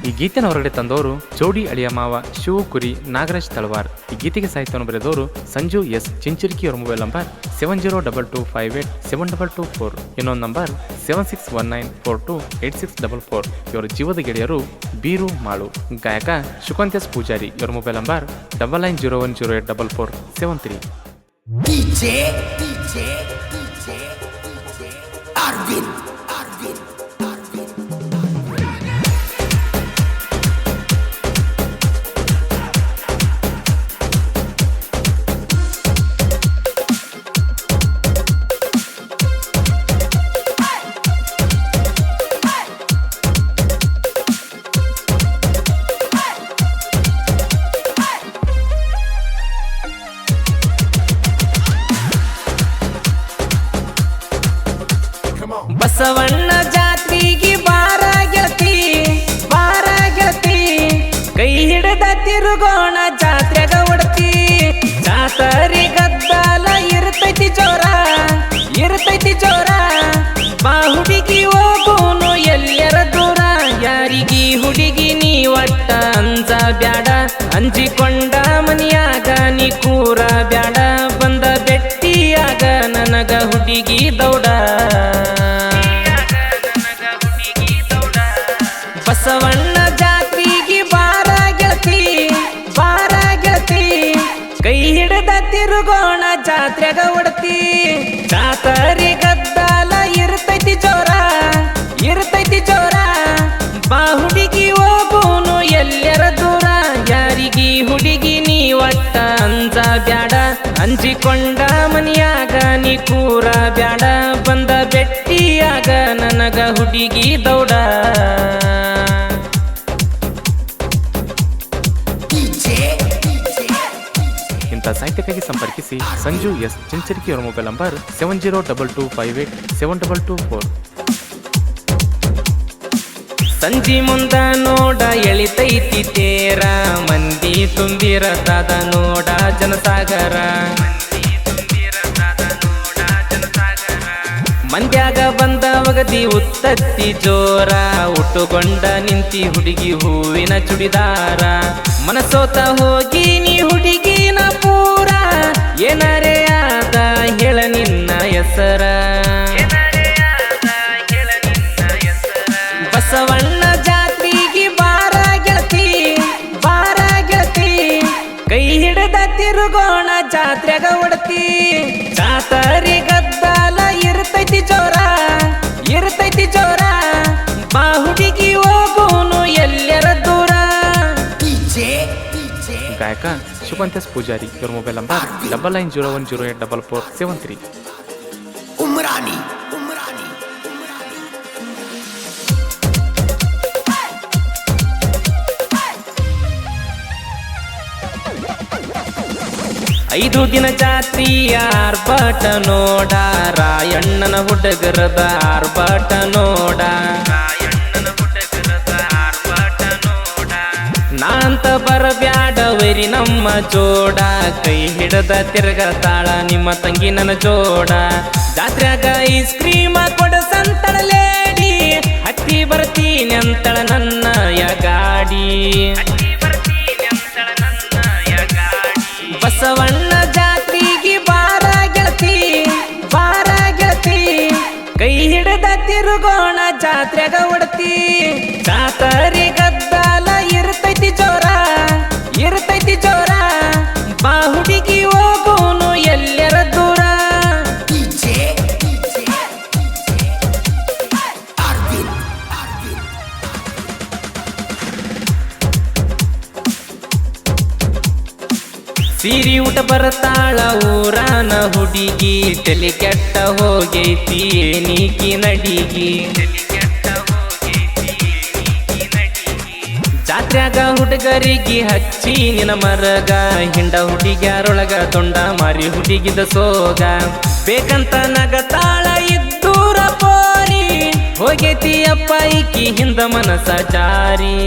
ಈ ಗೀತೆನ ಹೊರಗಡೆ ತಂದವರು ಜೋಡಿ ಅಳಿಯ ಮಾವ ಶಿವ ಕುರಿ ನಾಗರಾಜ್ ತಳವಾರ್. ಈ ಗೀತೆಗೆ ಸಾಹಿತ್ಯವನ್ನು ಬರೆದವರು ಸಂಜು ಎಸ್ ಚಿಂಚಿರ್ಕಿ. ಅವರ ಮೊಬೈಲ್ ನಂಬರ್ 7022587224. ಇನ್ನೊಂದು ನಂಬರ್ 7619428644. ಇವರ ಜೀವದ ಗೆಳೆಯರು ಬೀರು ಮಾಳು. ಗಾಯಕ ಶುಕಂತ್ಯಸ್ ಪೂಜಾರಿ. ಇವರ ಮೊಬೈಲ್ ನಂಬರ್ 9901084473. ಬಸವಣ್ಣ ಜಾತ್ರೆಗೆ ಬಾರ ಗೆಳತಿ, ಬಾರ ಗೆಳತಿ, ಕೈ ಹಿಡಿದ ತಿರುಗೋಣ ಜಾತ್ರೆಗ ಉಡತಿ. ಜಾತರಿ ಗದ್ದಾಲ ಇರ್ತೈತಿ ಜೋರ, ಇರ್ತೈತಿ ಜೋರ. ಬಾ ಹುಡುಗಿ ಹೋಗೋನು ಎಲ್ಲರ ದೂರ. ಯಾರಿಗಿ ಹುಡುಗಿ ನೀ ಒಟ್ಟ ಅಂಜ ಬ್ಯಾಡ, ಅಂಜಿಕೊಂಡ ಮನಿಯಾಗ ನೀ ಕೂರ ಬ್ಯಾಡ. ಬಂದ ಬೆಟ್ಟಿಯಾಗ ನನಗ ಹುಡುಗಿ ದೌಡ. ಬಸವಣ್ಣ ಜಾತ್ರೆಗೆ ಬಾರ ಗೆಳತಿ, ಬಾರ ಗೆಳತಿ, ಕೈ ಹಿಡಿದ ತಿರುಗೋಣ ಜಾತ್ರೆಗ ಉಡತಿ. ಜಾತರಿ ಗದ್ದಾಲ ಇರ್ತೈತಿ ಜೋರ, ಇರ್ತೈತಿ ಜೋರ. ಬಾ ಹುಡುಗಿ ಹೋಗೋನು ಎಲ್ಲರ ದೂರ. ಯಾರಿಗಿ ಹುಡುಗಿ ನೀ ಒಟ್ಟ ಅಂಜ ಬ್ಯಾಡ, ಅಂಜಿಕೊಂಡ ಮನಿಯಾಗ ನೀ ಕೂರ ಬ್ಯಾಡ. ಬಂದ ಬೆಟ್ಟಿಯಾಗ ನನಗ ಹುಡುಗಿ ದೌಡ. ಇಂಥ ಸಾಹಿತ್ಯಕ್ಕಾಗಿ ಸಂಪರ್ಕಿಸಿ ಸಂಜು ಎಸ್ ಚಿಂಚರಿಕಿ. ಅವರ ಮೊಬೈಲ್ ನಂಬರ್ 7022587224. ಸಂಜಿ ಮುಂದ ನೋಡ ಎಳಿತೈತಿ ತೇರ, ಮಂದಿ ತುಂಬಿರತದ ನೋಡ ಜನಸಾಗರ. ಮಂದ್ಯಾಗ ಬಂದ ಒಗದಿ ಉತ್ತತ್ತಿ ಜೋರ, ಉಟ್ಟುಕೊಂಡ ನಿಂತಿ ಹುಡುಗಿ ಹೂವಿನ ಚುಡಿದಾರ. ಮನಸೋತ ಹೋಗಿ ನೀ ಹುಡುಗಿನ ಪೂರ, ಏನರೇ ಆದ ಹೇಳ ನಿನ್ನ ಹೆಸರ. ಬಸವಣ್ಣ ಜಾತ್ರೆಗೆ ಬಾರ ಗೆಳತಿ, ಬಾರ ಗೆಳತಿ, ಕೈ ಹಿಡಿದ ತಿರುಗೋಣ ಜಾತ್ರೆಗ ಉಡತಿ. ಜಾತರಿ ಗದ್ದಾಲ ಇರ್ತೈತಿ ಜೋರ, ಇರ್ತೈತಿ ಜೋರ. ಬಾ ಹುಡುಗಿ ಹೋಗೋನು ಎಲ್ಲರ ದೂರ. ಗಾಯಕ ಶುಕಂತ್ಯಸ್ ಪೂಜಾರಿ. ಇವರ ಮೊಬೈಲ್ ನಂಬರ್ 9901084473. ಉಮ್ರಾನಿ 5 ದಿನ ಜಾತ್ರೆಯ ಆರ್ಭಟ ನೋಡ, ರಾಯಣ್ಣನ ಹುಡುಗರದ ಆರ್ಭಟ ನೋಡ. ನಾಂತ ಬರಬ್ಯಾಡವರಿ ನಮ್ಮ ಜೋಡ, ಕೈ ಹಿಡದ ತಿರ್ಗತಾಳ ನಿಮ್ಮ ತಂಗಿ ನನ್ನ ಜೋಡ. ಜಾತ್ರೆಗ ಐಸ್ ಕ್ರೀಮ ಕೊಡಸಂತಳ ಲೇಡಿ, ಹತ್ತಿ ಬರ್ತೀನಿ ಅಂತಳ ನನ್ನ ಗಾಡಿ. ಬಸವಣ್ಣ ಜಾತ್ರೆಗೆ ಬಾರ ಗೆಳತಿ, ಬಾರ ಗೆಳತಿ, ಕೈ ಹಿಡಿದ ತಿರುಗೋಣ ಜಾತ್ರೆಗ ಉಡತಿ. ಜಾತರಿ ಗದ್ದಾಲ ಇರ್ತೈತಿ ಜೋರ, ಇರ್ತೈತಿ ಜೋರ. ಬಾ ಹುಡುಗಿ ಹೋಗೋನು ಎಲ್ಲರ ದೂರ. ಸೀರಿ ಊಟ ಬರ್ತಾಳ ಊರಾನ ಹುಡುಗಿ, ತಲೆ ಕೆಟ್ಟ ಹೋಗೈತಿ ನೀಕಿ ನಡಿಗಿ. ಜಾತ್ರ್ಯಾಗ ಹುಡುಗರಿಗೆ ಹಚ್ಚಿ ನಿನ ಮರಗ, ಹಿಂಡ ಹುಡುಗ್ಯಾರೊಳಗ ತೊಂಡ ಮಾರಿ ಹುಡುಗಿದ ಸೋಗ. ಬೇಕಂತ ನಗತಾಳ ಇದ್ದೂರ ಪೋರಿ, ಹೋಗೈತಿ ಅಪ್ಪ ಈಕಿ ಹಿಂದ ಮನಸ ಜಾರಿ.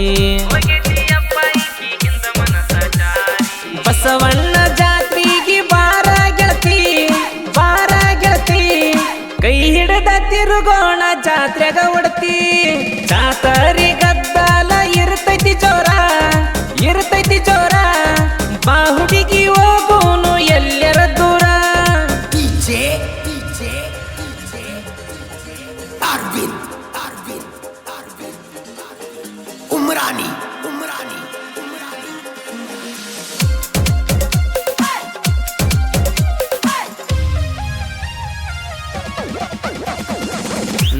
ಬಸವಣ್ಣ ಜಾತ್ರೆಗೆ ಬಾರ ಗೆಳತಿ, ಬಾರ ಗೆಳತಿ, ಕೈ ಹಿಡಿದ ತಿರುಗೋಣ ಜಾತ್ರೆಗ ಉಡತಿ. ಜಾತರಿ ಗದ್ದಾಲ ಇರ್ತೈತಿ उमरानी उमरानी उमरानी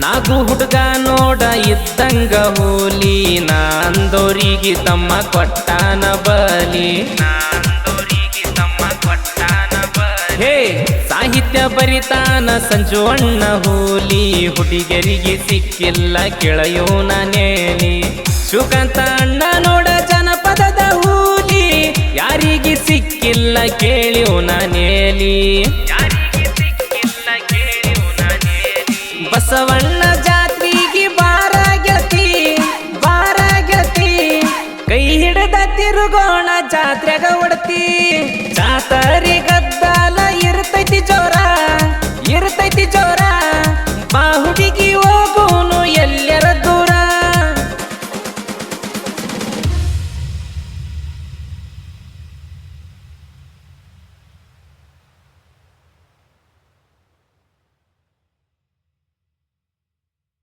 ನಾಗು ಹುಡುಗ ನೋಡ ಇದ್ದಂಗ ಹೋಲಿ ನಾಂದೋರಿಗೆ ತಮ್ಮ ಕೊಟ್ಟಾನ ಬಲಿ ಹೇ ಸಾಹಿತ್ಯ ಬರಿತಾನ ಸಂಜು ಅಣ್ಣ ಹೋಲಿ ಹುಡುಗರಿಗೆ ಸಿಕ್ಕಿಲ್ಲ ಕೆಳೆಯೋನ ನೇಲಿ ಶಿವಕಾಂತ ಅಣ್ಣ ನೋಡ ಜನಪದದ ಹೂಲಿ ಯಾರಿಗೆ ಸಿಕ್ಕಿಲ್ಲ ಕೇಳಿಯೋನ ನೇಲಿ ಬಸವಣ್ಣ ಜಾತ್ರೆಗೆ ಬಾರ ಗೆಳತಿ ಕೈ ಹಿಡಿದ ತಿರುಗೋಣ ಜಾತ್ರೆಗ